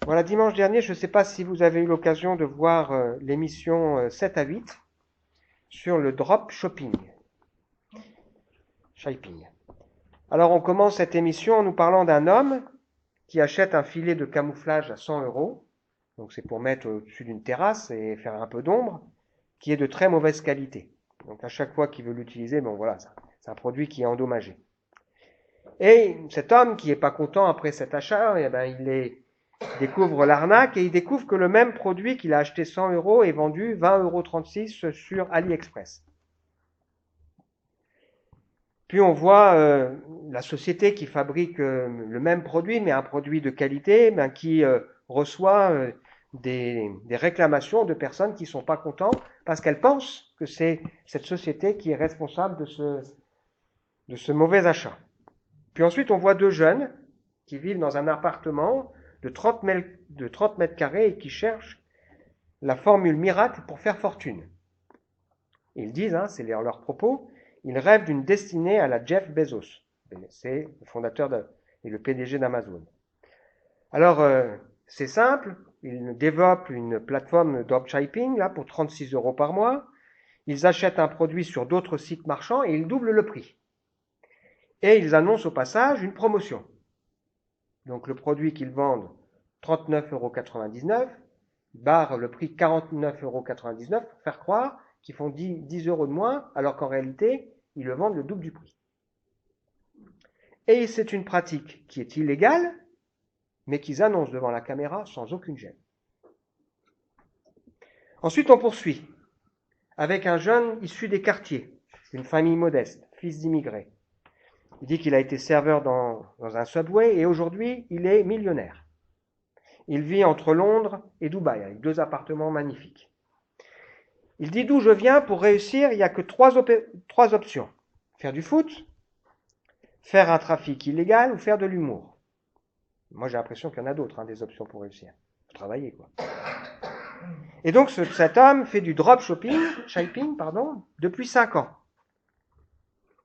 Voilà, dimanche dernier, je ne sais pas si vous avez eu l'occasion de voir l'émission 7 à 8 sur le drop shopping. Shopping. Alors, on commence cette émission en nous parlant d'un homme qui achète un filet de camouflage à 100 euros. Donc, c'est pour mettre au-dessus d'une terrasse et faire un peu d'ombre, qui est de très mauvaise qualité. Donc, à chaque fois qu'il veut l'utiliser, bon voilà, c'est un produit qui est endommagé. Et cet homme qui n'est pas content après cet achat, eh ben, il découvre l'arnaque et il découvre que le même produit qu'il a acheté 100 euros est vendu 20,36 € sur AliExpress. Puis on voit la société qui fabrique le même produit, mais un produit de qualité, ben, qui reçoit des réclamations de personnes qui ne sont pas contentes parce qu'elles pensent que c'est cette société qui est responsable de ce mauvais achat. Puis ensuite, on voit deux jeunes qui vivent dans un appartement de 30 mètres carrés et qui cherchent la formule miracle pour faire fortune. Ils disent, c'est leur propos, ils rêvent d'une destinée à la Jeff Bezos. C'est le fondateur et le PDG d'Amazon. Alors, c'est simple, ils développent une plateforme dropshipping là, pour 36 € par mois. Ils achètent un produit sur d'autres sites marchands et ils doublent le prix. Et ils annoncent au passage une promotion. Donc le produit qu'ils vendent 39,99 € barre le prix 49,99 € pour faire croire qu'ils font 10 € de moins, alors qu'en réalité, ils le vendent le double du prix. Et c'est une pratique qui est illégale, mais qu'ils annoncent devant la caméra sans aucune gêne. Ensuite, on poursuit avec un jeune issu des quartiers, une famille modeste, fils d'immigrés. Il dit qu'il a été serveur dans un Subway et aujourd'hui, il est millionnaire. Il vit entre Londres et Dubaï, avec 2 appartements magnifiques. Il dit d'où je viens, pour réussir, il n'y a que 3 options. Faire du foot, faire un trafic illégal ou faire de l'humour. Moi, j'ai l'impression qu'il y en a d'autres, des options pour réussir. Il faut travailler, quoi. Et donc, cet homme fait du dropshipping depuis 5 ans.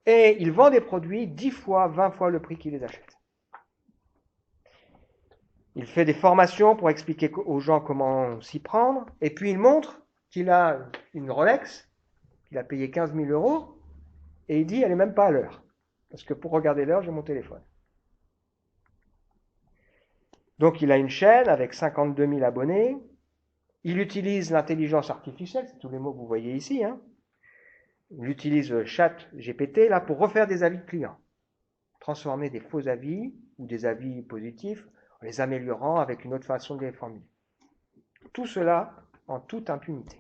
Et il vend des produits 10 fois, 20 fois le prix qu'il les achète. Il fait des formations pour expliquer aux gens comment s'y prendre. Et puis, il montre qu'il a une Rolex, qu'il a payé 15 000 €, et il dit, elle n'est même pas à l'heure. Parce que pour regarder l'heure, j'ai mon téléphone. Donc, il a une chaîne avec 52 000 abonnés. Il utilise l'intelligence artificielle, c'est tous les mots que vous voyez ici. Il utilise ChatGPT là pour refaire des avis de clients. Transformer des faux avis ou des avis positifs en les améliorant avec une autre façon de les formuler. Tout cela en toute impunité.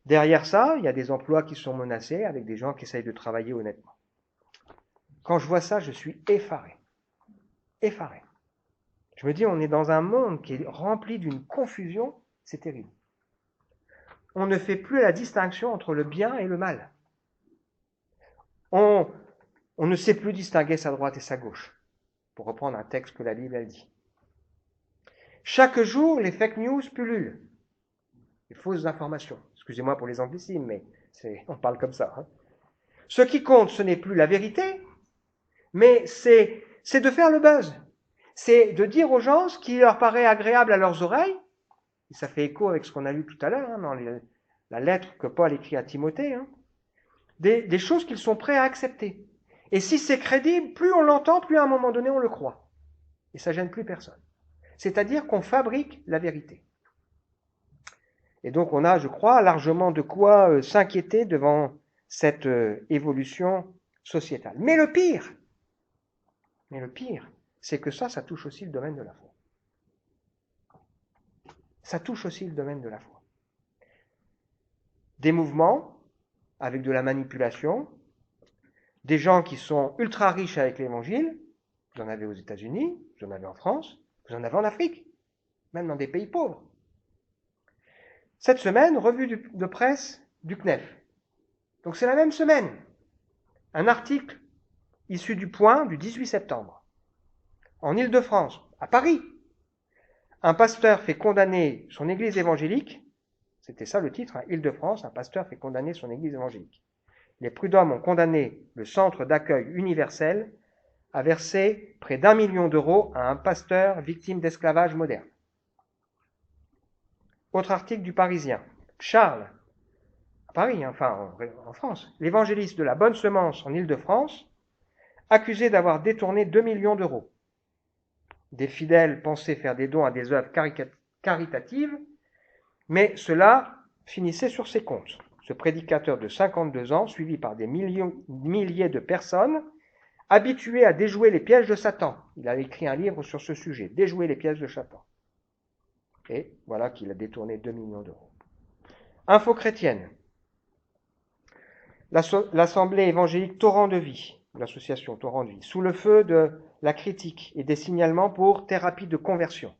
Derrière ça, il y a des emplois qui sont menacés avec des gens qui essayent de travailler honnêtement. Quand je vois ça, je suis effaré. Effaré. Je me dis, on est dans un monde qui est rempli d'une confusion, c'est terrible. On ne fait plus la distinction entre le bien et le mal. On ne sait plus distinguer sa droite et sa gauche, pour reprendre un texte que la Bible a dit. Chaque jour, les fake news pullulent, les fausses informations. Excusez-moi pour les anglicismes, mais on parle comme ça. Ce qui compte, ce n'est plus la vérité, mais c'est de faire le buzz. C'est de dire aux gens ce qui leur paraît agréable à leurs oreilles. Et ça fait écho avec ce qu'on a lu tout à l'heure dans la lettre que Paul écrit à Timothée. Des choses qu'ils sont prêts à accepter. Et si c'est crédible, plus on l'entend, plus à un moment donné on le croit. Et ça gêne plus personne. C'est-à-dire qu'on fabrique la vérité. Et donc on a, je crois, largement de quoi s'inquiéter devant cette évolution sociétale. Mais le pire, c'est que ça touche aussi le domaine de la foi. Ça touche aussi le domaine de la foi. Des mouvements avec de la manipulation, des gens qui sont ultra riches avec l'évangile, vous en avez aux États-Unis, vous en avez en France, vous en avez en Afrique, même dans des pays pauvres. Cette semaine, revue de presse du CNEF. Donc c'est la même semaine. Un article issu du Point du 18 septembre. En Île-de-France, à Paris, un pasteur fait condamner son église évangélique. C'était ça le titre, Île-de-France, un pasteur fait condamner son église évangélique. Les prud'hommes ont condamné le centre d'accueil universel a versé près d'1 million d'euros à un pasteur victime d'esclavage moderne. Autre article du Parisien. Charles, à Paris, enfin en France, l'évangéliste de la Bonne Semence en Île-de-France, accusé d'avoir détourné 2 millions d'euros. Des fidèles pensaient faire des dons à des œuvres caritatives, mais cela finissait sur ses comptes. Ce prédicateur de 52 ans, suivi par des milliers de personnes, habitué à déjouer les pièges de Satan. Il a écrit un livre sur ce sujet, Déjouer les pièges de Satan. Et voilà qu'il a détourné 2 millions d'euros. Info chrétienne. L'Assemblée évangélique Torrent de Vie, l'association Torrent de Vie, sous le feu de la critique et des signalements pour thérapie de conversion.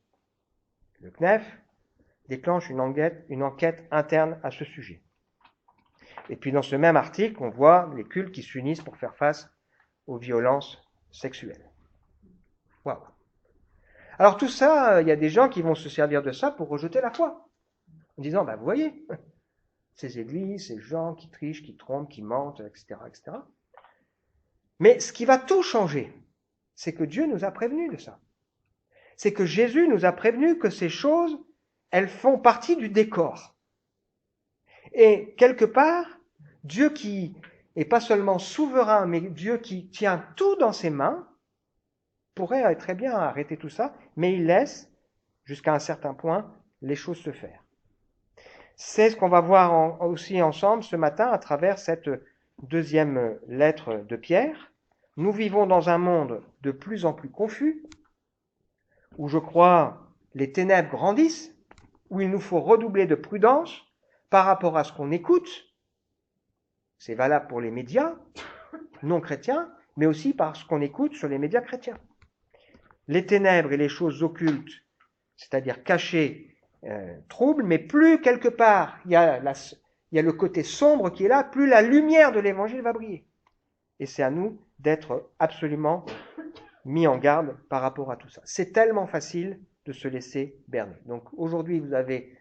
Le CNEF déclenche une enquête interne à ce sujet. Et puis dans ce même article, on voit les cultes qui s'unissent pour faire face aux violences sexuelles. Wow. Alors tout ça, il y a des gens qui vont se servir de ça pour rejeter la foi. En disant, vous voyez, ces églises, ces gens qui trichent, qui trompent, qui mentent, etc., etc. Mais ce qui va tout changer, c'est que Dieu nous a prévenus de ça. C'est que Jésus nous a prévenus que ces choses, elles font partie du décor. Et quelque part, Dieu qui est pas seulement souverain, mais Dieu qui tient tout dans ses mains, pourrait très bien arrêter tout ça, mais il laisse, jusqu'à un certain point, les choses se faire. C'est ce qu'on va voir aussi ensemble ce matin à travers cette deuxième lettre de Pierre. Nous vivons dans un monde de plus en plus confus, où je crois les ténèbres grandissent, où il nous faut redoubler de prudence par rapport à ce qu'on écoute. C'est valable pour les médias non chrétiens, mais aussi par ce qu'on écoute sur les médias chrétiens. Les ténèbres et les choses occultes, c'est-à-dire cachées, troublent, mais plus quelque part il y a le côté sombre qui est là, plus la lumière de l'évangile va briller. Et c'est à nous d'être absolument mis en garde par rapport à tout ça. C'est tellement facile de se laisser berner. Donc aujourd'hui, vous avez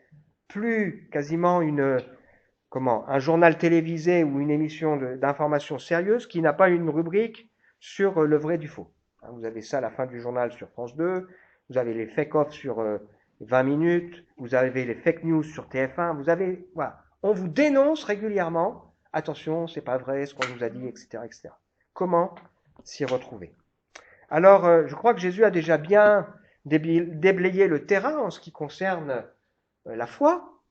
plus quasiment un journal télévisé ou une émission d'information sérieuse qui n'a pas une rubrique sur le vrai du faux. Vous avez ça à la fin du journal sur France 2, vous avez les fake-off sur 20 minutes, vous avez les fake news sur TF1, voilà. On vous dénonce régulièrement, attention, c'est pas vrai ce qu'on nous a dit, etc., etc. Comment s'y retrouver? Alors, je crois que Jésus a déjà bien déblayé le terrain en ce qui concerne la foi,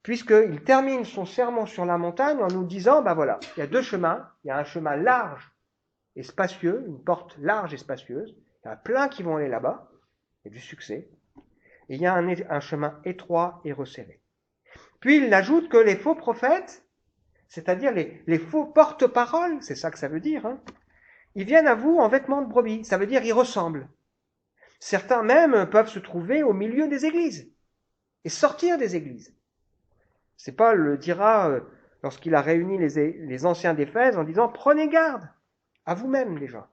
puisqu'il termine son sermon sur la montagne en nous disant, voilà, il y a deux chemins, il y a un chemin large et spacieux, une porte large et spacieuse, il y en a plein qui vont aller là-bas, il y a du succès, et il y a un chemin étroit et resserré. Puis il ajoute que les faux prophètes, c'est-à-dire les faux porte-paroles, c'est ça que ça veut dire, ils viennent à vous en vêtements de brebis, ça veut dire ils ressemblent. Certains même peuvent se trouver au milieu des églises et sortir des églises. C'est Paul le dira lorsqu'il a réuni les anciens d'Éphèse en disant « Prenez garde à vous-même déjà.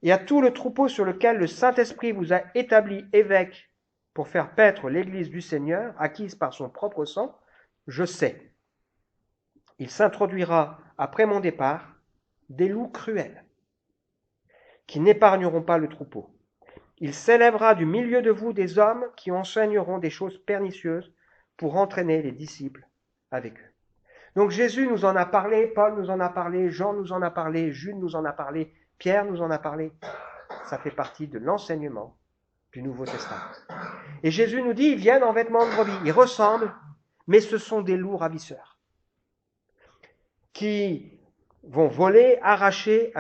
Et à tout le troupeau sur lequel le Saint-Esprit vous a établi évêque pour faire paître l'Église du Seigneur, acquise par son propre sang, je sais. Il s'introduira, après mon départ, des loups cruels, qui n'épargneront pas le troupeau. Il s'élèvera du milieu de vous des hommes qui enseigneront des choses pernicieuses pour entraîner les disciples avec eux. » Donc Jésus nous en a parlé, Paul nous en a parlé, Jean nous en a parlé, Jude nous en a parlé, Pierre nous en a parlé. Ça fait partie de l'enseignement du Nouveau Testament. Et Jésus nous dit, ils viennent en vêtements de brebis, ils ressemblent, mais ce sont des loups ravisseurs qui vont voler, arracher,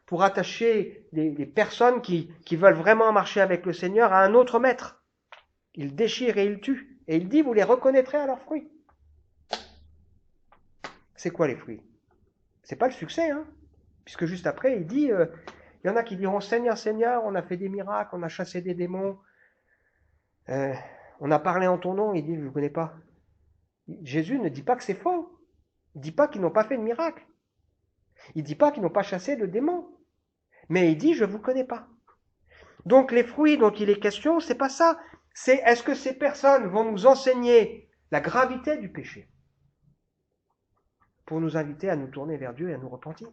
pour attacher des personnes qui veulent vraiment marcher avec le Seigneur à un autre maître. Ils déchirent et ils tuent. Et il dit, vous les reconnaîtrez à leurs fruits. C'est quoi les fruits? C'est pas le succès, puisque juste après, il dit, il y en a qui diront, Seigneur, Seigneur, on a fait des miracles, on a chassé des démons, on a parlé en ton nom. Il dit, je ne vous connais pas. Jésus ne dit pas que c'est faux. Il ne dit pas qu'ils n'ont pas fait de miracle. Il ne dit pas qu'ils n'ont pas chassé de démons. Mais il dit, je ne vous connais pas. Donc les fruits dont il est question, c'est pas ça. C'est est-ce que ces personnes vont nous enseigner la gravité du péché pour nous inviter à nous tourner vers Dieu et à nous repentir?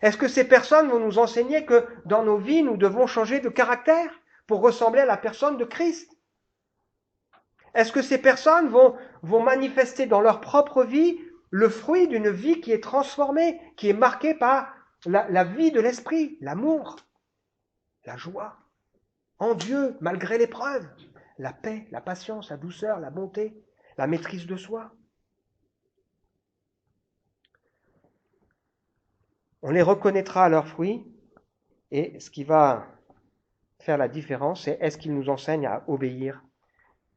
Est-ce que ces personnes vont nous enseigner que dans nos vies, nous devons changer de caractère pour ressembler à la personne de Christ? Est-ce que ces personnes vont manifester dans leur propre vie le fruit d'une vie qui est transformée, qui est marquée par la vie de l'esprit, l'amour, la joie en Dieu, malgré l'épreuve, la paix, la patience, la douceur, la bonté, la maîtrise de soi? On les reconnaîtra à leurs fruits, et ce qui va faire la différence, c'est est-ce qu'ils nous enseignent à obéir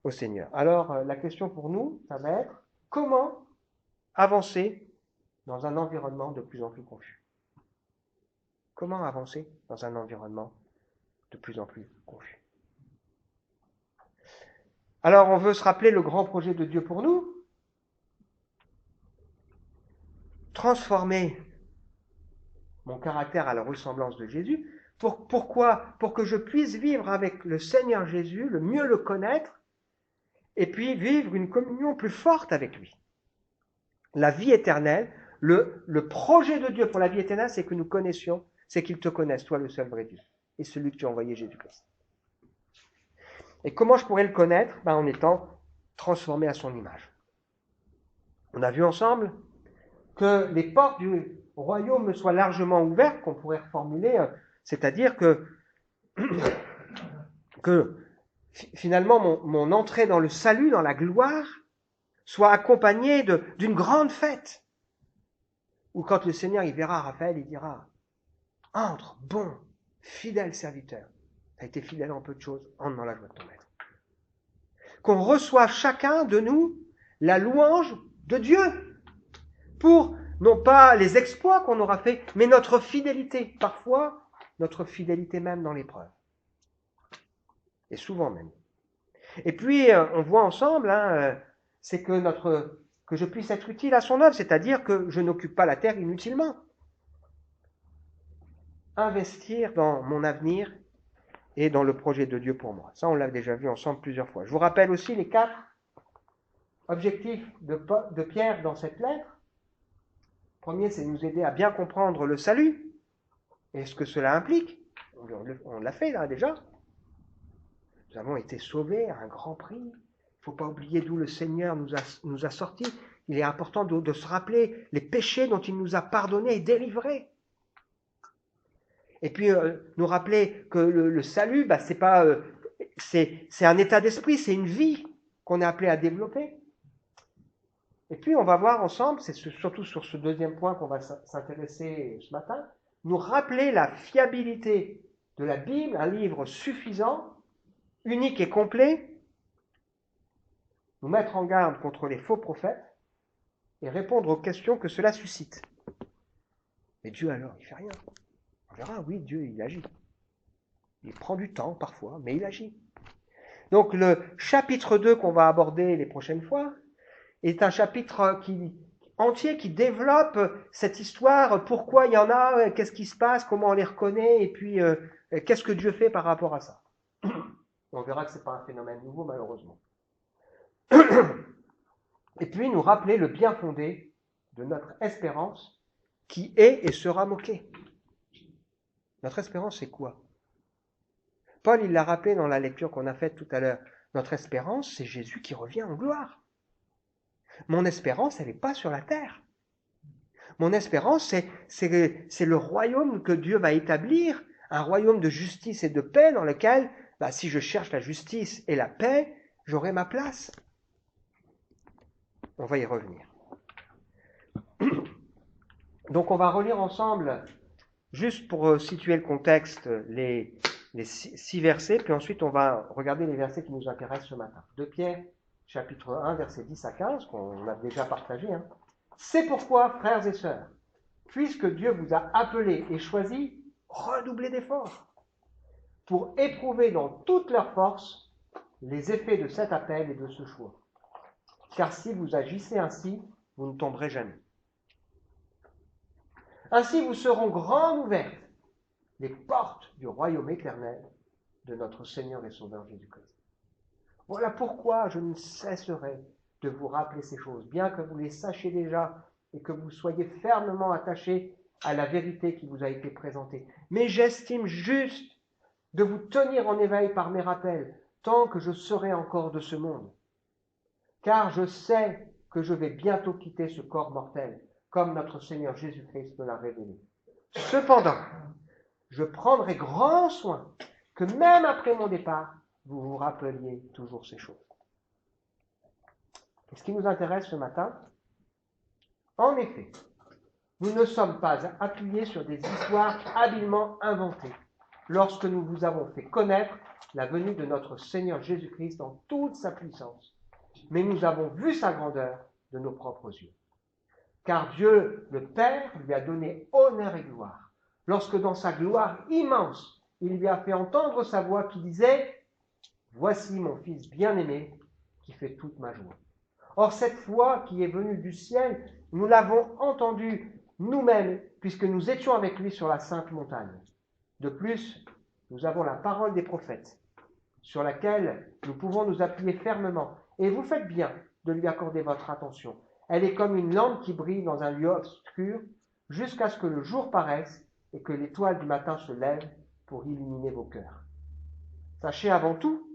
au Seigneur. Alors, la question pour nous, ça va être comment avancer dans un environnement de plus en plus confus? Comment avancer dans un environnement de plus en plus confus? Alors, on veut se rappeler le grand projet de Dieu pour nous. Transformer mon caractère à la ressemblance de Jésus. Pourquoi? Pour que je puisse vivre avec le Seigneur Jésus, le mieux le connaître, et puis vivre une communion plus forte avec lui. La vie éternelle, le projet de Dieu pour la vie éternelle, c'est que nous connaissions, c'est qu'il te connaisse, toi le seul vrai Dieu, et celui que tu as envoyé, Jésus-Christ. Et comment je pourrais le connaître? En étant transformé à son image. On a vu ensemble que les portes du royaume me soient largement ouvertes, qu'on pourrait reformuler, c'est-à-dire que finalement mon entrée dans le salut, dans la gloire, soit accompagnée d'une grande fête, où quand le Seigneur il verra Raphaël, il dira « Entre, bon, fidèle serviteur, tu as été fidèle en peu de choses, entre dans la joie de ton maître. » Qu'on reçoive chacun de nous la louange de Dieu pour non pas les exploits qu'on aura faits, mais notre fidélité, parfois notre fidélité même dans l'épreuve. Et souvent même. Et puis, on voit ensemble, c'est que je puisse être utile à son œuvre, c'est-à-dire que je n'occupe pas la terre inutilement. Investir dans mon avenir et dans le projet de Dieu pour moi. Ça, on l'a déjà vu ensemble plusieurs fois. Je vous rappelle aussi les 4 objectifs de Pierre dans cette lettre. Le premier, c'est de nous aider à bien comprendre le salut et ce que cela implique. On l'a fait là déjà. Nous avons été sauvés à un grand prix. Il ne faut pas oublier d'où le Seigneur nous a sortis. Il est important de se rappeler les péchés dont il nous a pardonnés et délivrés. Et puis nous rappeler que le salut, c'est un état d'esprit, c'est une vie qu'on est appelé à développer. Et puis on va voir ensemble, c'est surtout sur ce deuxième point qu'on va s'intéresser ce matin, nous rappeler la fiabilité de la Bible, un livre suffisant, unique et complet, nous mettre en garde contre les faux prophètes et répondre aux questions que cela suscite. Mais Dieu alors, il ne fait rien. On verra, oui, Dieu, il agit. Il prend du temps parfois, mais il agit. Donc le chapitre 2 qu'on va aborder les prochaines fois est un chapitre entier qui développe cette histoire, pourquoi il y en a, qu'est-ce qui se passe, comment on les reconnaît, et puis qu'est-ce que Dieu fait par rapport à ça. On verra que ce n'est pas un phénomène nouveau, malheureusement. Et puis nous rappeler le bien fondé de notre espérance qui est et sera moquée. Notre espérance, c'est quoi? Paul, il l'a rappelé dans la lecture qu'on a faite tout à l'heure. Notre espérance, c'est Jésus qui revient en gloire. Mon espérance, elle n'est pas sur la terre. Mon espérance, c'est le royaume que Dieu va établir, un royaume de justice et de paix dans lequel, si je cherche la justice et la paix, j'aurai ma place. On va y revenir. Donc on va relire ensemble, juste pour situer le contexte, les 6 versets, puis ensuite on va regarder les versets qui nous intéressent ce matin. 2 Pierre, chapitre 1, versets 10 à 15, qu'on a déjà partagé. C'est pourquoi, frères et sœurs, puisque Dieu vous a appelés et choisis, redoublez d'efforts pour éprouver dans toute leur force les effets de cet appel et de ce choix. Car si vous agissez ainsi, vous ne tomberez jamais. Ainsi vous seront grandes ouvertes les portes du royaume éternel de notre Seigneur et Sauveur Jésus-Christ. Voilà pourquoi je ne cesserai de vous rappeler ces choses, bien que vous les sachiez déjà et que vous soyez fermement attachés à la vérité qui vous a été présentée. Mais j'estime juste de vous tenir en éveil par mes rappels, tant que je serai encore de ce monde. Car je sais que je vais bientôt quitter ce corps mortel, comme notre Seigneur Jésus-Christ me l'a révélé. Cependant, je prendrai grand soin que même après mon départ, vous vous rappeliez toujours ces choses. Et ce qui nous intéresse ce matin, en effet, nous ne sommes pas appuyés sur des histoires habilement inventées lorsque nous vous avons fait connaître la venue de notre Seigneur Jésus-Christ dans toute sa puissance, mais nous avons vu sa grandeur de nos propres yeux. Car Dieu, le Père, lui a donné honneur et gloire, lorsque dans sa gloire immense, il lui a fait entendre sa voix qui disait « Voici mon Fils bien-aimé qui fait toute ma joie. » Or, cette voix qui est venue du ciel, nous l'avons entendue nous-mêmes, puisque nous étions avec lui sur la sainte montagne. De plus, nous avons la parole des prophètes, sur laquelle nous pouvons nous appuyer fermement. Et vous faites bien de lui accorder votre attention. Elle est comme une lampe qui brille dans un lieu obscur, jusqu'à ce que le jour paraisse et que l'étoile du matin se lève pour illuminer vos cœurs. Sachez avant tout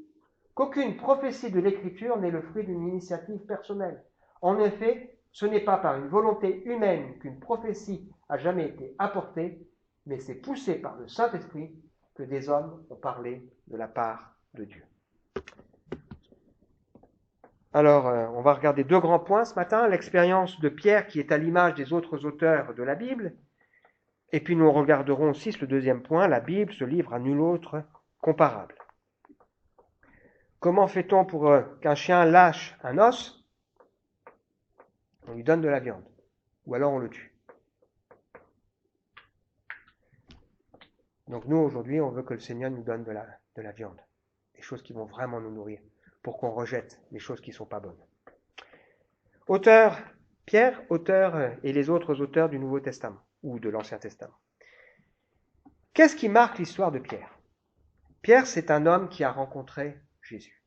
qu'aucune prophétie de l'Écriture n'est le fruit d'une initiative personnelle. En effet, ce n'est pas par une volonté humaine qu'une prophétie a jamais été apportée, mais c'est poussé par le Saint-Esprit que des hommes ont parlé de la part de Dieu. Alors, on va regarder deux grands points ce matin, l'expérience de Pierre qui est à l'image des autres auteurs de la Bible, et puis nous regarderons aussi le deuxième point, la Bible, ce livre à nul autre comparable. Comment fait-on pour qu'un chien lâche un os? On lui donne de la viande, ou alors on le tue. Donc nous, aujourd'hui, on veut que le Seigneur nous donne de la viande, des choses qui vont vraiment nous nourrir, pour qu'on rejette les choses qui ne sont pas bonnes. Pierre, auteur et les autres auteurs du Nouveau Testament, ou de l'Ancien Testament. Qu'est-ce qui marque l'histoire de Pierre? Pierre, c'est un homme qui a rencontré Jésus,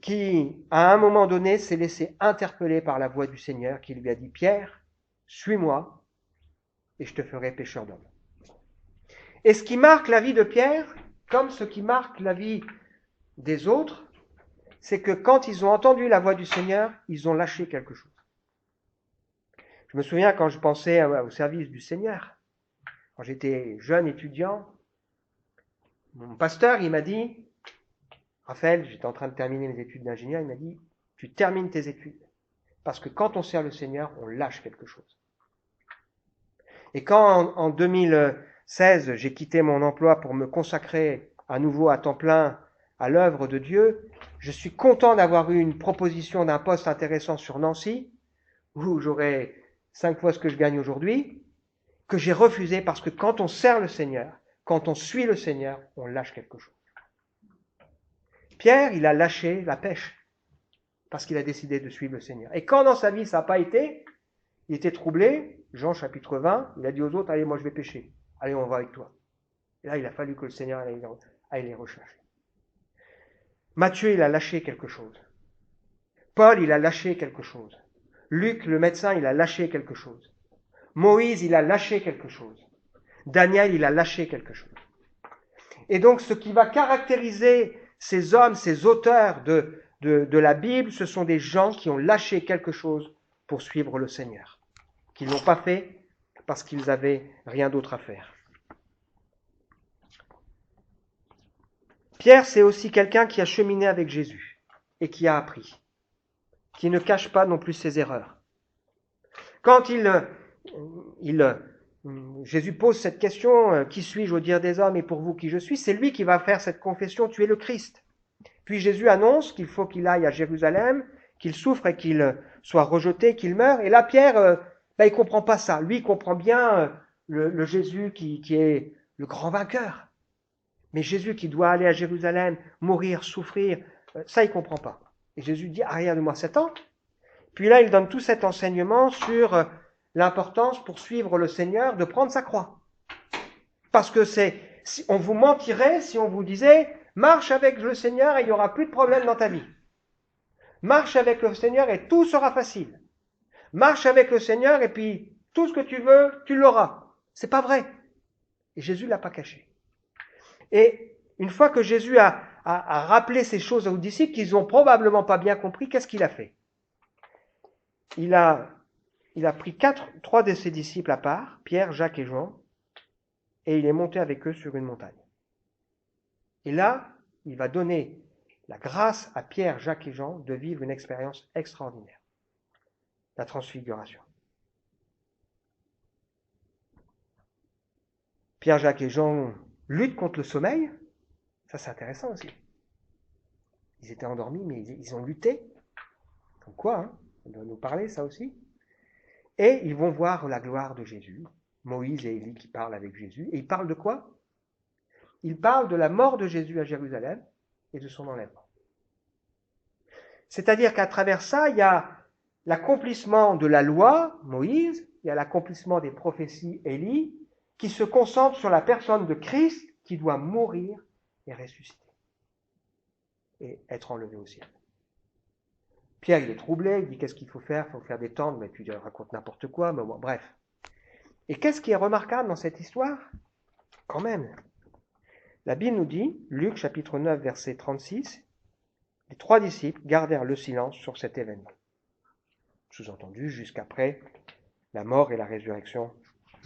qui, à un moment donné, s'est laissé interpeller par la voix du Seigneur, qui lui a dit « Pierre, suis-moi, et je te ferai pécheur d'hommes. » Et ce qui marque la vie de Pierre, comme ce qui marque la vie des autres, c'est que quand ils ont entendu la voix du Seigneur, ils ont lâché quelque chose. Je me souviens quand je pensais au service du Seigneur, quand j'étais jeune étudiant, mon pasteur, il m'a dit, Raphaël, j'étais en train de terminer mes études d'ingénieur, il m'a dit, tu termines tes études, parce que quand on sert le Seigneur, on lâche quelque chose. Et quand en 2016, j'ai quitté mon emploi pour me consacrer à nouveau à temps plein à l'œuvre de Dieu, je suis content d'avoir eu une proposition d'un poste intéressant sur Nancy, où j'aurais 5 fois ce que je gagne aujourd'hui, que j'ai refusé parce que quand on sert le Seigneur, quand on suit le Seigneur, on lâche quelque chose. Pierre, il a lâché la pêche parce qu'il a décidé de suivre le Seigneur. Et quand dans sa vie ça n'a pas été, il était troublé, Jean chapitre 20, il a dit aux autres, allez, moi je vais pêcher, allez, on va avec toi. Et là, il a fallu que le Seigneur aille les rechercher. Matthieu, il a lâché quelque chose. Paul, il a lâché quelque chose. Luc, le médecin, il a lâché quelque chose. Moïse, il a lâché quelque chose. Daniel, il a lâché quelque chose. Et donc, ce qui va caractériser ces hommes, ces auteurs de la Bible, ce sont des gens qui ont lâché quelque chose pour suivre le Seigneur, qui ne l'ont pas fait parce qu'ils n'avaient rien d'autre à faire. Pierre, c'est aussi quelqu'un qui a cheminé avec Jésus et qui a appris, qui ne cache pas non plus ses erreurs. Quand Jésus pose cette question, qui suis-je au dire des hommes et pour vous qui je suis, c'est lui qui va faire cette confession, tu es le Christ. Puis Jésus annonce qu'il faut qu'il aille à Jérusalem, qu'il souffre et qu'il soit rejeté, qu'il meure. Et là, Pierre, il comprend pas ça. Lui, il comprend bien le Jésus qui est le grand vainqueur. Mais Jésus qui doit aller à Jérusalem, mourir, souffrir, ça, il comprend pas. Et Jésus dit, arrière de moi Satan. Puis là, il donne tout cet enseignement sur l'importance pour suivre le Seigneur de prendre sa croix. Parce que on vous mentirait si on vous disait, marche avec le Seigneur et il n'y aura plus de problème dans ta vie. Marche avec le Seigneur et tout sera facile. Marche avec le Seigneur et puis Tout ce que tu veux, tu l'auras. C'est pas vrai. Et Jésus l'a pas caché. Et une fois que Jésus a rappelé ces choses aux disciples qu'ils n'ont probablement pas bien compris, qu'est-ce qu'il a fait? Il a pris trois de ses disciples à part, Pierre, Jacques et Jean, et il est monté avec eux sur une montagne. Et là, il va donner la grâce à Pierre, Jacques et Jean de vivre une expérience extraordinaire, la transfiguration. Pierre, Jacques et Jean luttent contre le sommeil. Ça, c'est intéressant aussi. Ils étaient endormis, mais ils ont lutté. Comme quoi, hein, ça doit nous parler, ça aussi. Et ils vont voir la gloire de Jésus. Moïse et Élie qui parlent avec Jésus. Et ils parlent de quoi? Ils parlent de la mort de Jésus à Jérusalem et de son enlèvement. C'est-à-dire qu'à travers ça, il y a l'accomplissement de la loi, Moïse, il y a l'accomplissement des prophéties, Élie, qui se concentre sur la personne de Christ qui doit mourir et ressusciter et être enlevé au ciel. Pierre, il est troublé, il dit qu'est-ce qu'il faut faire? Il faut faire des tentes, mais tu racontes n'importe quoi, mais bon, bref. Et qu'est-ce qui est remarquable dans cette histoire? Quand même, la Bible nous dit, Luc chapitre 9, verset 36, les trois disciples gardèrent le silence sur cet événement. Sous-entendu, jusqu'après la mort et la résurrection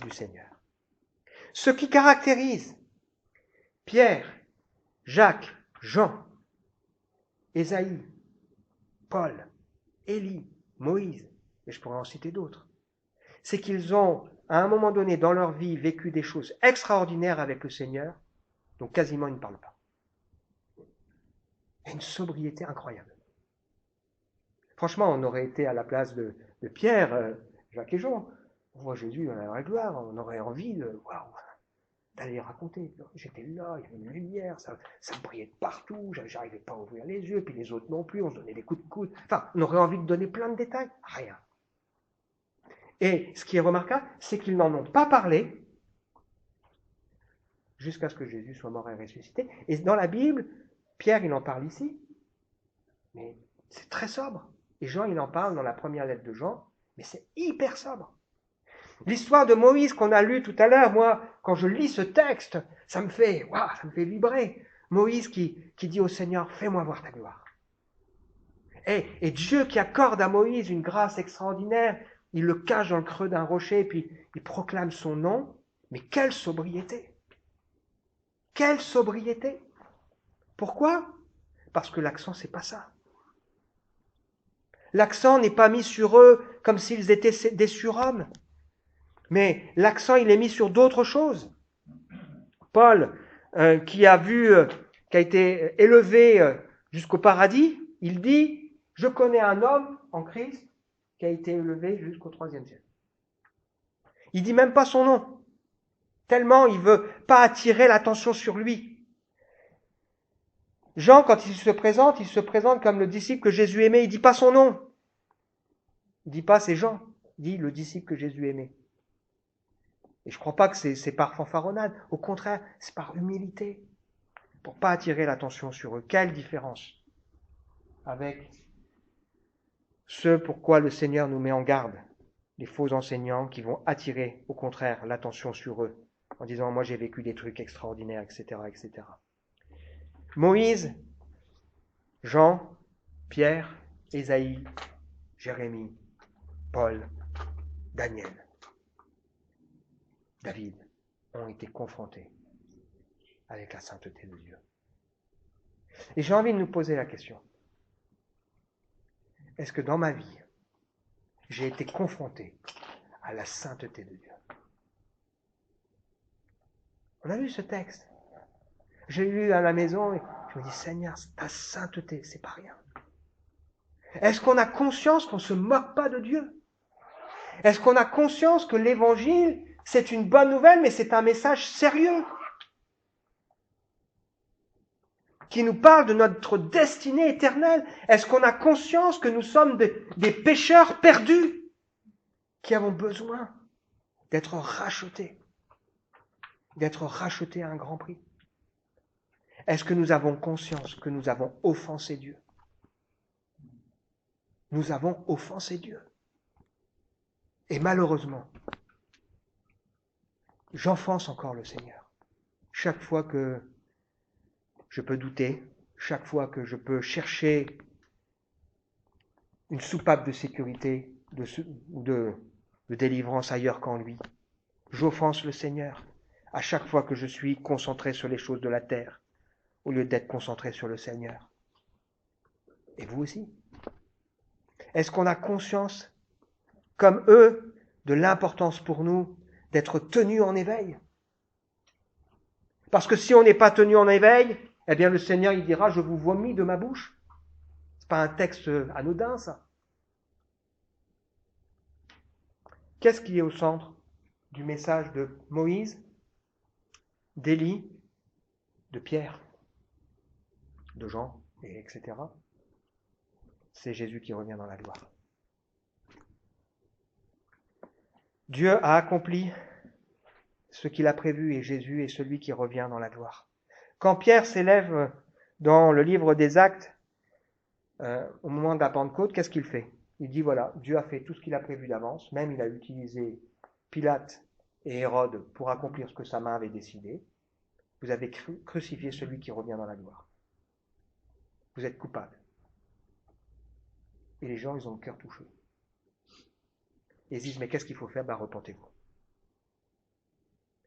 du Seigneur. Ce qui caractérise Pierre, Jacques, Jean, Ésaïe, Paul, Élie, Moïse, et je pourrais en citer d'autres, c'est qu'ils ont, à un moment donné dans leur vie, vécu des choses extraordinaires avec le Seigneur, dont quasiment ils ne parlent pas. Et une sobriété incroyable. Franchement, on aurait été à la place de Pierre, Jacques et Jean. On voit Jésus dans la gloire, on aurait envie d'aller raconter. J'étais là, il y avait une lumière, ça me brillait de partout, j'arrivais pas à ouvrir les yeux, puis les autres non plus, on se donnait des coups de coude. Enfin, on aurait envie de donner plein de détails. Rien. Et ce qui est remarquable, c'est qu'ils n'en ont pas parlé jusqu'à ce que Jésus soit mort et ressuscité. Et dans la Bible, Pierre, il en parle ici, mais c'est très sobre. Et Jean, il en parle dans la première lettre de Jean, mais c'est hyper sobre. L'histoire de Moïse qu'on a lue tout à l'heure, moi, quand je lis ce texte, ça me fait vibrer. Moïse qui dit au Seigneur, fais-moi voir ta gloire. Et Dieu qui accorde à Moïse une grâce extraordinaire, il le cache dans le creux d'un rocher, puis il proclame son nom. Mais quelle sobriété! Quelle sobriété! Pourquoi? Parce que l'accent, c'est pas ça. L'accent n'est pas mis sur eux comme s'ils étaient des surhommes. Mais l'accent, il est mis sur d'autres choses. Paul, qui a été élevé jusqu'au paradis, il dit, je connais un homme en Christ qui a été élevé jusqu'au 3e ciel. Il dit même pas son nom, tellement il veut pas attirer l'attention sur lui. Jean, quand il se présente comme le disciple que Jésus aimait, il dit pas son nom. Il dit pas c'est Jean, il dit le disciple que Jésus aimait. Et je ne crois pas que c'est par fanfaronnade. Au contraire, c'est par humilité. Pour ne pas attirer l'attention sur eux. Quelle différence avec ce pourquoi le Seigneur nous met en garde. Les faux enseignants qui vont attirer, au contraire, l'attention sur eux. En disant, moi j'ai vécu des trucs extraordinaires, etc., etc. Moïse, Jean, Pierre, Ésaïe, Jérémie, Paul, Daniel, David ont été confrontés avec la sainteté de Dieu. Et j'ai envie de nous poser la question. Est-ce que dans ma vie, j'ai été confronté à la sainteté de Dieu? On a lu ce texte. J'ai lu à la maison et je me dis, Seigneur, ta sainteté, c'est pas rien. Est-ce qu'on a conscience qu'on ne se moque pas de Dieu? Est-ce qu'on a conscience que l'évangile, c'est une bonne nouvelle, mais c'est un message sérieux qui nous parle de notre destinée éternelle? Est-ce qu'on a conscience que nous sommes des pécheurs perdus qui avons besoin d'être rachetés à un grand prix? Est-ce que nous avons conscience que nous avons offensé Dieu? Nous avons offensé Dieu. Et malheureusement, j'enfonce encore le Seigneur. Chaque fois que je peux douter, chaque fois que je peux chercher une soupape de sécurité ou de délivrance ailleurs qu'en lui, j'offense le Seigneur à chaque fois que je suis concentré sur les choses de la terre au lieu d'être concentré sur le Seigneur. Et vous aussi? Est-ce qu'on a conscience, comme eux, de l'importance pour nous d'être tenus en éveil? Parce que si on n'est pas tenu en éveil, eh bien le Seigneur il dira, je vous vomis de ma bouche. C'est pas un texte anodin, ça. Qu'est-ce qui est au centre du message de Moïse, d'Élie, de Pierre, de Jean, etc. C'est Jésus qui revient dans la gloire. Dieu a accompli ce qu'il a prévu et Jésus est celui qui revient dans la gloire. Quand Pierre s'élève dans le livre des Actes, au moment de la Pentecôte, qu'est-ce qu'il fait? Il dit voilà, Dieu a fait tout ce qu'il a prévu d'avance, même il a utilisé Pilate et Hérode pour accomplir ce que sa main avait décidé. Vous avez crucifié celui qui revient dans la gloire. Vous êtes coupable. Et les gens, ils ont le cœur touché. Et ils disent mais qu'est-ce qu'il faut faire? Repentez-vous.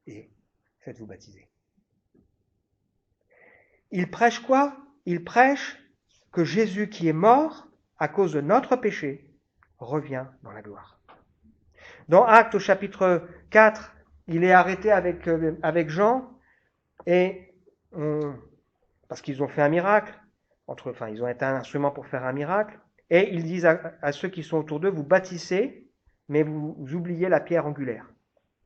Et faites-vous baptiser. Il prêche quoi? Il prêche que Jésus qui est mort à cause de notre péché revient dans la gloire. Dans Actes au chapitre 4, il est arrêté avec Jean et parce qu'ils ont fait un miracle, ils ont été un instrument pour faire un miracle, et ils disent à ceux qui sont autour d'eux, vous bâtissez, mais vous oubliez la pierre angulaire.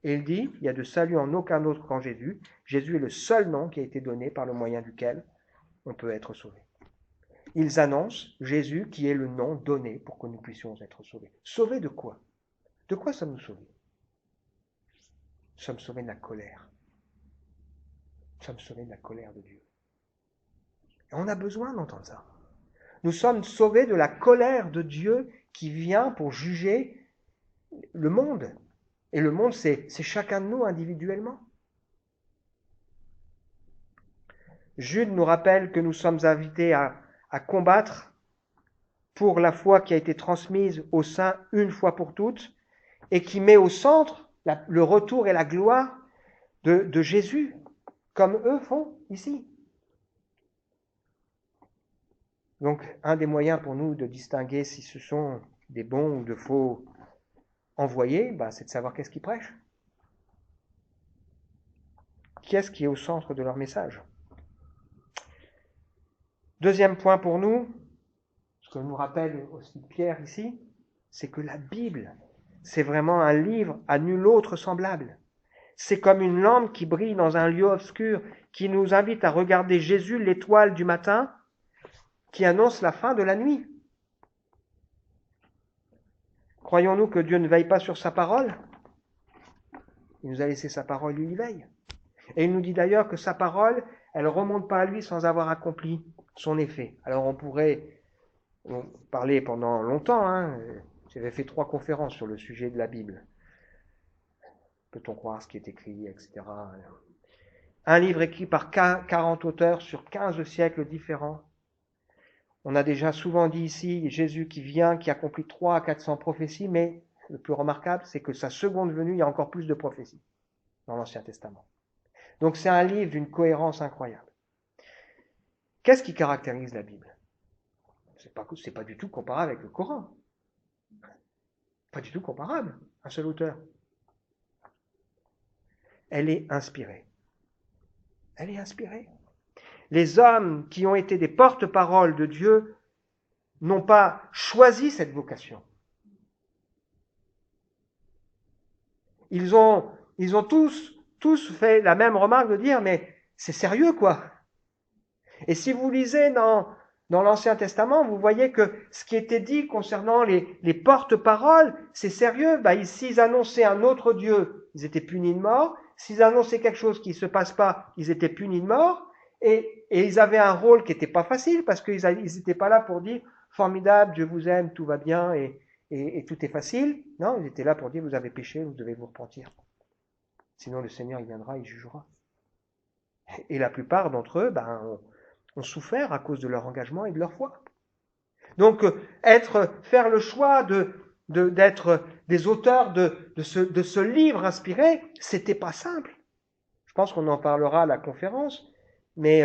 Et il dit, il y a de salut en aucun autre qu'en Jésus. Jésus est le seul nom qui a été donné par le moyen duquel on peut être sauvé. Ils annoncent Jésus qui est le nom donné pour que nous puissions être sauvés. Sauvés de quoi? De quoi sommes-nous sauvés? Nous sommes sauvés de la colère. Nous sommes sauvés de la colère de Dieu. Et on a besoin d'entendre ça. Nous sommes sauvés de la colère de Dieu qui vient pour juger le monde. Et le monde, c'est chacun de nous individuellement. Jude nous rappelle que nous sommes invités à combattre pour la foi qui a été transmise aux saints une fois pour toutes et qui met au centre le retour et la gloire de Jésus, comme eux font ici. Donc, un des moyens pour nous de distinguer si ce sont des bons ou de faux envoyés, c'est de savoir qu'est-ce qu'ils prêchent. Qu'est-ce qui est au centre de leur message? Deuxième point pour nous, ce que nous rappelle aussi Pierre ici, c'est que la Bible, c'est vraiment un livre à nul autre semblable. C'est comme une lampe qui brille dans un lieu obscur, qui nous invite à regarder Jésus, l'étoile du matin, qui annonce la fin de la nuit. Croyons-nous que Dieu ne veille pas sur sa parole? Il nous a laissé sa parole, il y veille. Et il nous dit d'ailleurs que sa parole, elle ne remonte pas à lui sans avoir accompli son effet. Alors on pourrait parler pendant longtemps, J'avais fait 3 conférences sur le sujet de la Bible. Peut-on croire ce qui est écrit, etc. Un livre écrit par 40 auteurs sur 15 siècles différents. On a déjà souvent dit ici, Jésus qui vient, qui accomplit 300 à 400 prophéties, mais le plus remarquable, c'est que sa seconde venue, il y a encore plus de prophéties dans l'Ancien Testament. Donc c'est un livre d'une cohérence incroyable. Qu'est-ce qui caractérise la Bible? C'est pas du tout comparable avec le Coran. Pas du tout comparable, un seul auteur. Elle est inspirée. Elle est inspirée. Les hommes qui ont été des porte-paroles de Dieu n'ont pas choisi cette vocation. Ils ont tous fait la même remarque de dire, mais c'est sérieux quoi. Et si vous lisez dans l'Ancien Testament, vous voyez que ce qui était dit concernant les porte-paroles, c'est sérieux. S'ils annonçaient un autre Dieu, ils étaient punis de mort. S'ils annonçaient quelque chose qui ne se passe pas, ils étaient punis de mort. Et ils avaient un rôle qui n'était pas facile parce qu'ils n'étaient pas là pour dire « formidable, Dieu vous aime, tout va bien et tout est facile ». Non, ils étaient là pour dire « vous avez péché, vous devez vous repentir ». Sinon, le Seigneur, il viendra, il jugera. Et la plupart d'entre eux, ont souffert à cause de leur engagement et de leur foi. Donc, faire le choix d'être des auteurs de ce livre inspiré, c'était pas simple. Je pense qu'on en parlera à la conférence, mais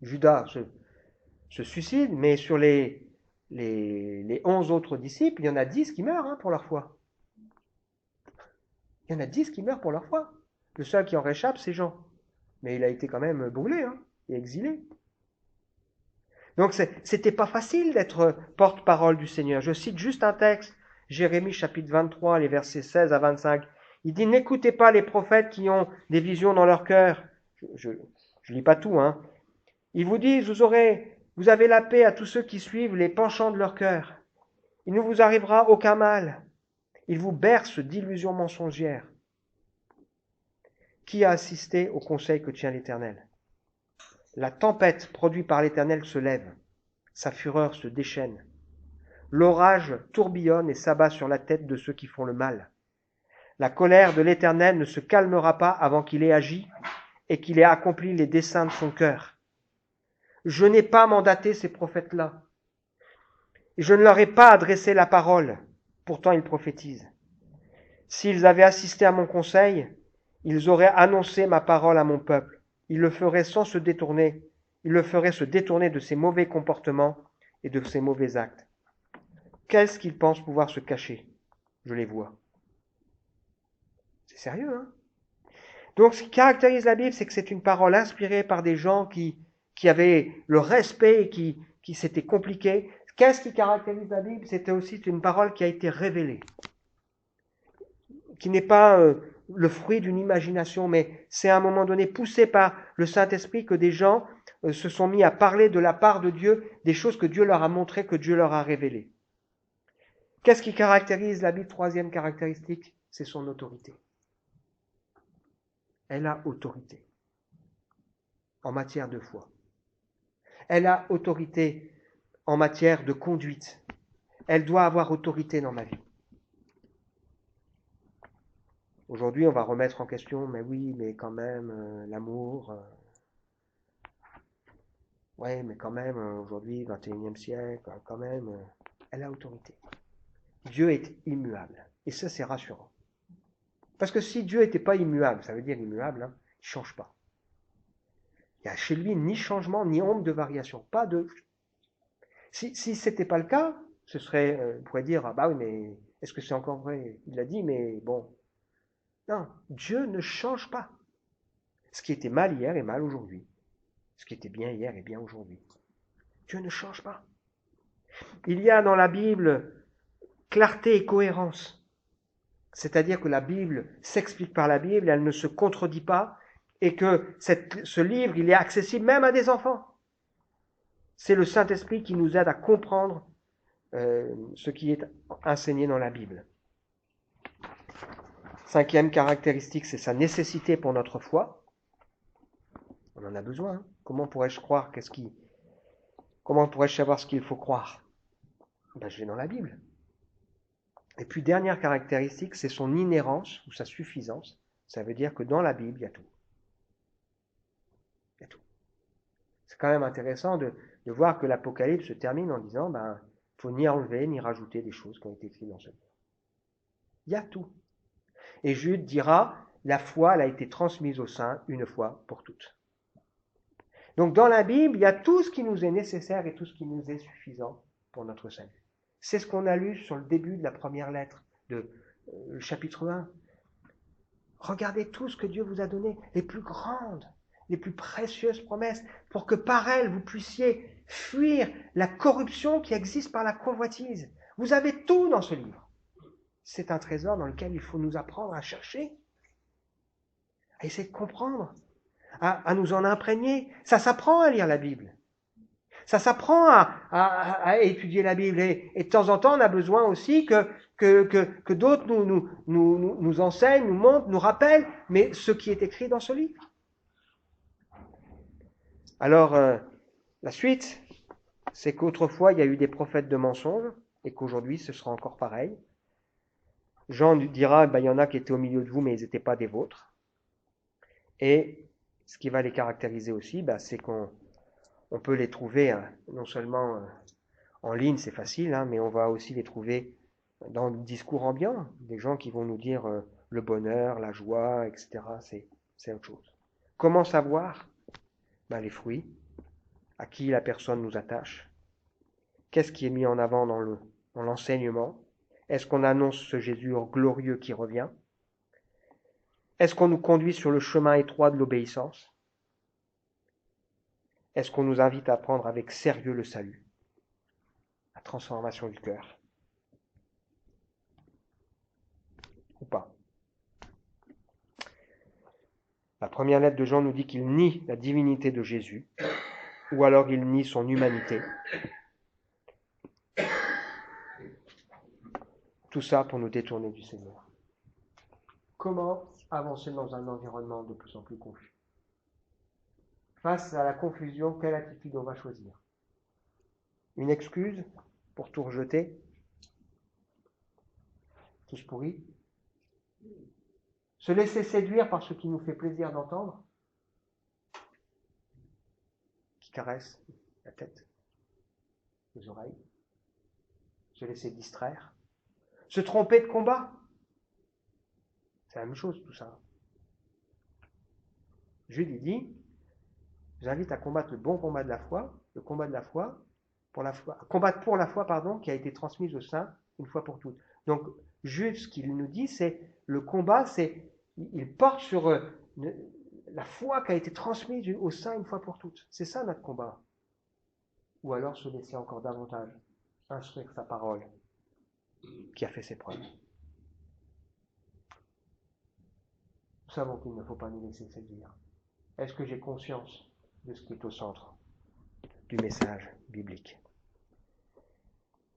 Judas se suicide, mais sur les 11 autres disciples, il y en a 10 qui meurent pour leur foi. Il y en a 10 qui meurent pour leur foi. Le seul qui en réchappe, c'est Jean. Mais il a été quand même brûlé et exilé. Donc c'était pas facile d'être porte-parole du Seigneur. Je cite juste un texte, Jérémie chapitre 23, les versets 16 à 25. Il dit, n'écoutez pas les prophètes qui ont des visions dans leur cœur. Je lis pas tout, Ils vous disent, vous avez la paix à tous ceux qui suivent les penchants de leur cœur. Il ne vous arrivera aucun mal. Ils vous bercent d'illusions mensongères. Qui a assisté au conseil que tient l'Éternel? La tempête produite par l'Éternel se lève. Sa fureur se déchaîne. L'orage tourbillonne et s'abat sur la tête de ceux qui font le mal. La colère de l'Éternel ne se calmera pas avant qu'il ait agi et qu'il ait accompli les desseins de son cœur. Je n'ai pas mandaté ces prophètes-là. Et je ne leur ai pas adressé la parole. Pourtant, ils prophétisent. S'ils avaient assisté à mon conseil, ils auraient annoncé ma parole à mon peuple. Ils le feraient sans se détourner. Ils le feraient se détourner de ses mauvais comportements et de ses mauvais actes. Qu'est-ce qu'ils pensent pouvoir se cacher? Je les vois. C'est sérieux, Donc, ce qui caractérise la Bible, c'est que c'est une parole inspirée par des gens qui avaient le respect et qui s'étaient compliqués. Qu'est-ce qui caractérise la Bible? C'était aussi une parole qui a été révélée, qui n'est pas le fruit d'une imagination, mais c'est à un moment donné poussé par le Saint-Esprit que des gens se sont mis à parler de la part de Dieu, des choses que Dieu leur a montrées, que Dieu leur a révélées. Qu'est-ce qui caractérise la Bible? Troisième caractéristique, c'est son autorité. Elle a autorité en matière de foi. Elle a autorité en matière de conduite. Elle doit avoir autorité dans ma vie. Aujourd'hui, on va remettre en question, mais oui, mais quand même, l'amour. Ouais, mais quand même, aujourd'hui, 21e siècle, quand même, elle a autorité. Dieu est immuable. Et ça, c'est rassurant. Parce que si Dieu n'était pas immuable, ça veut dire immuable, il ne change pas. Il n'y a chez lui ni changement, ni ombre de variation. Pas de... Si ce n'était pas le cas, ce serait, on pourrait dire, ah bah oui, mais est-ce que c'est encore vrai? Il l'a dit, mais bon. Non, Dieu ne change pas. Ce qui était mal hier est mal aujourd'hui. Ce qui était bien hier est bien aujourd'hui. Dieu ne change pas. Il y a dans la Bible clarté et cohérence. C'est-à-dire que la Bible s'explique par la Bible, elle ne se contredit pas, et que ce livre, il est accessible même à des enfants. C'est le Saint-Esprit qui nous aide à comprendre ce qui est enseigné dans la Bible. Cinquième caractéristique, c'est sa nécessité pour notre foi. On en a besoin. Comment pourrais-je croire? Comment pourrais-je savoir ce qu'il faut croire? Je vais dans la Bible. Et puis, dernière caractéristique, c'est son inhérence ou sa suffisance. Ça veut dire que dans la Bible, il y a tout. Il y a tout. C'est quand même intéressant de voir que l'Apocalypse se termine en disant, il ne faut ni enlever ni rajouter des choses qui ont été écrites dans ce livre. Il y a tout. Et Jude dira, la foi, elle a été transmise aux saints une fois pour toutes. Donc dans la Bible, il y a tout ce qui nous est nécessaire et tout ce qui nous est suffisant pour notre salut. C'est ce qu'on a lu sur le début de la première lettre, de chapitre 1. Regardez tout ce que Dieu vous a donné, les plus grandes, les plus précieuses promesses, pour que par elles, vous puissiez fuir la corruption qui existe par la convoitise. Vous avez tout dans ce livre. C'est un trésor dans lequel il faut nous apprendre à chercher, à essayer de comprendre, à nous en imprégner. Ça s'apprend à lire la Bible. Ça s'apprend à étudier la Bible. Et de temps en temps, on a besoin aussi que d'autres nous enseignent, nous montrent, nous rappellent, mais ce qui est écrit dans ce livre. Alors, la suite, c'est qu'autrefois, il y a eu des prophètes de mensonges, et qu'aujourd'hui, ce sera encore pareil. Jean dira, il y en a qui étaient au milieu de vous, mais ils n'étaient pas des vôtres. Et ce qui va les caractériser aussi, c'est qu'on peut les trouver, non seulement en ligne, c'est facile, mais on va aussi les trouver dans le discours ambiant, des gens qui vont nous dire le bonheur, la joie, etc. C'est autre chose. Comment savoir? Les fruits, à qui la personne nous attache. Qu'est-ce qui est mis en avant dans l'enseignement? Est-ce qu'on annonce ce Jésus glorieux qui revient? Est-ce qu'on nous conduit sur le chemin étroit de l'obéissance? Est-ce qu'on nous invite à prendre avec sérieux le salut, la transformation du cœur? Ou pas? La première lettre de Jean nous dit qu'il nie la divinité de Jésus, ou alors il nie son humanité. Tout ça pour nous détourner du Seigneur. Comment avancer dans un environnement de plus en plus confus? Face à la confusion, quelle attitude on va choisir? Une excuse pour tout rejeter? Tous pourris? Se laisser séduire par ce qui nous fait plaisir d'entendre? Qui caresse la tête, les oreilles? Se laisser distraire? Se tromper de combat? C'est la même chose tout ça. Jude dit, j'invite à combattre le bon combat de la foi, le combat de la foi, combattre pour la foi, qui a été transmise aux saints une fois pour toutes. Donc, Jude, ce qu'il nous dit, c'est le combat, il porte sur la foi qui a été transmise aux saints une fois pour toutes. C'est ça notre combat. Ou alors se laisser encore davantage instruire sa parole qui a fait ses preuves. Nous savons qu'il ne faut pas nous laisser séduire. Est-ce que j'ai conscience de ce qui est au centre du message biblique?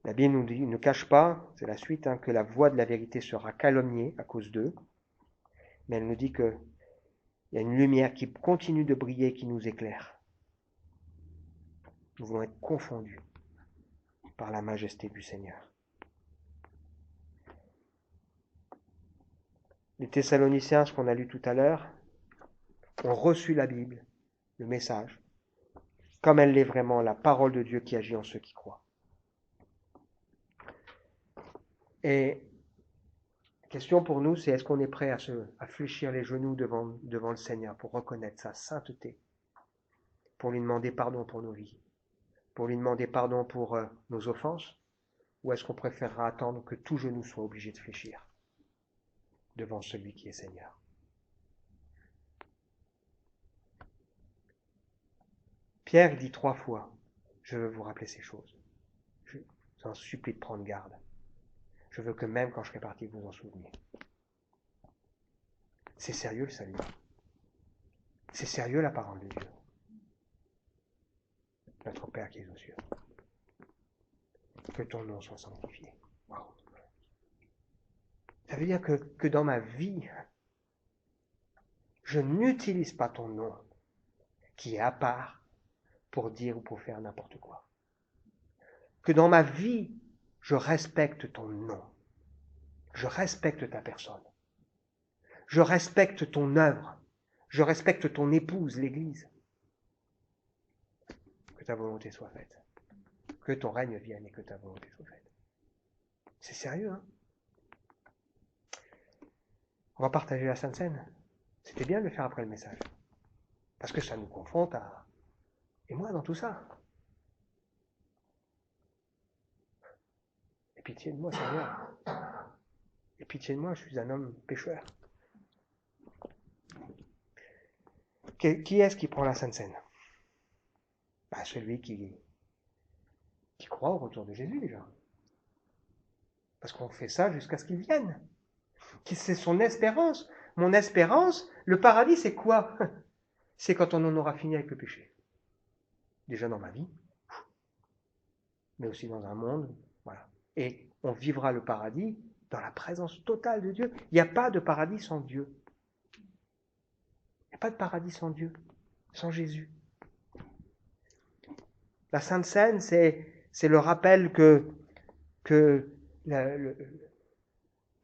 La Bible nous dit, ne cache pas, c'est la suite, que la voix de la vérité sera calomniée à cause d'eux, mais elle nous dit qu'il y a une lumière qui continue de briller, qui nous éclaire. Nous voulons être confondus par la majesté du Seigneur. Les Thessaloniciens, ce qu'on a lu tout à l'heure, ont reçu la Bible, le message, comme elle l'est vraiment, la parole de Dieu qui agit en ceux qui croient. Et la question pour nous, c'est est-ce qu'on est prêt à fléchir les genoux devant le Seigneur pour reconnaître sa sainteté, pour lui demander pardon pour nos vies, pour lui demander pardon pour nos offenses, ou est-ce qu'on préférera attendre que tout genou soit obligé de fléchir devant celui qui est Seigneur? Pierre dit 3 fois, je veux vous rappeler ces choses. Je vous en supplie de prendre garde. Je veux que même quand je serai parti, vous en souveniez. C'est sérieux le salut. C'est sérieux la parole de Dieu. Notre Père qui est aux cieux. Que ton nom soit sanctifié. Wow. Ça veut dire que dans ma vie, je n'utilise pas ton nom qui est à part pour dire ou pour faire n'importe quoi. Que dans ma vie, je respecte ton nom. Je respecte ta personne. Je respecte ton œuvre. Je respecte ton épouse, l'Église. Que ta volonté soit faite. Que ton règne vienne et que ta volonté soit faite. C'est sérieux, hein? On va partager la Sainte Seine. C'était bien de le faire après le message. Parce que ça nous confronte à... Et moi, dans tout ça. Aie pitié de moi, Seigneur. Aie pitié de moi, je suis un homme pécheur. Qui est-ce qui prend la Sainte Seine? Celui qui croit au retour de Jésus, déjà. Parce qu'on fait ça jusqu'à ce qu'il vienne. C'est son espérance. Mon espérance, le paradis, c'est quoi? C'est quand on en aura fini avec le péché. Déjà dans ma vie, mais aussi dans un monde. Voilà. Et on vivra le paradis dans la présence totale de Dieu. Il n'y a pas de paradis sans Dieu. Il n'y a pas de paradis sans Dieu, sans Jésus. La Sainte Seine, c'est le rappel que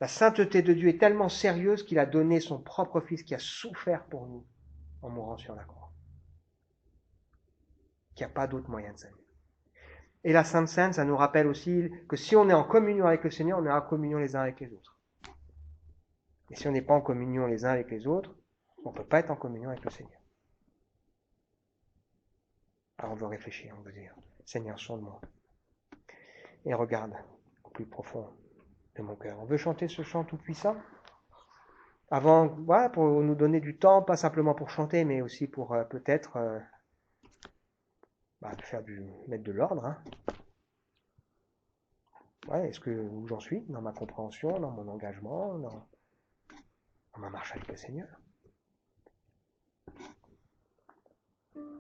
La sainteté de Dieu est tellement sérieuse qu'il a donné son propre Fils qui a souffert pour nous en mourant sur la croix. Qu'il n'y a pas d'autre moyen de salut. Et la Sainte Seine, ça nous rappelle aussi que si on est en communion avec le Seigneur, on est en communion les uns avec les autres. Et si on n'est pas en communion les uns avec les autres, on ne peut pas être en communion avec le Seigneur. Alors on veut réfléchir, on veut dire, Seigneur, sonde-moi. Et regarde au plus profond de mon cœur. On veut chanter ce chant tout-puissant avant, voilà, pour nous donner du temps, pas simplement pour chanter, mais aussi pour peut-être mettre de l'ordre. Hein. Ouais, est-ce que où j'en suis dans ma compréhension, dans mon engagement, dans ma marche avec le Seigneur?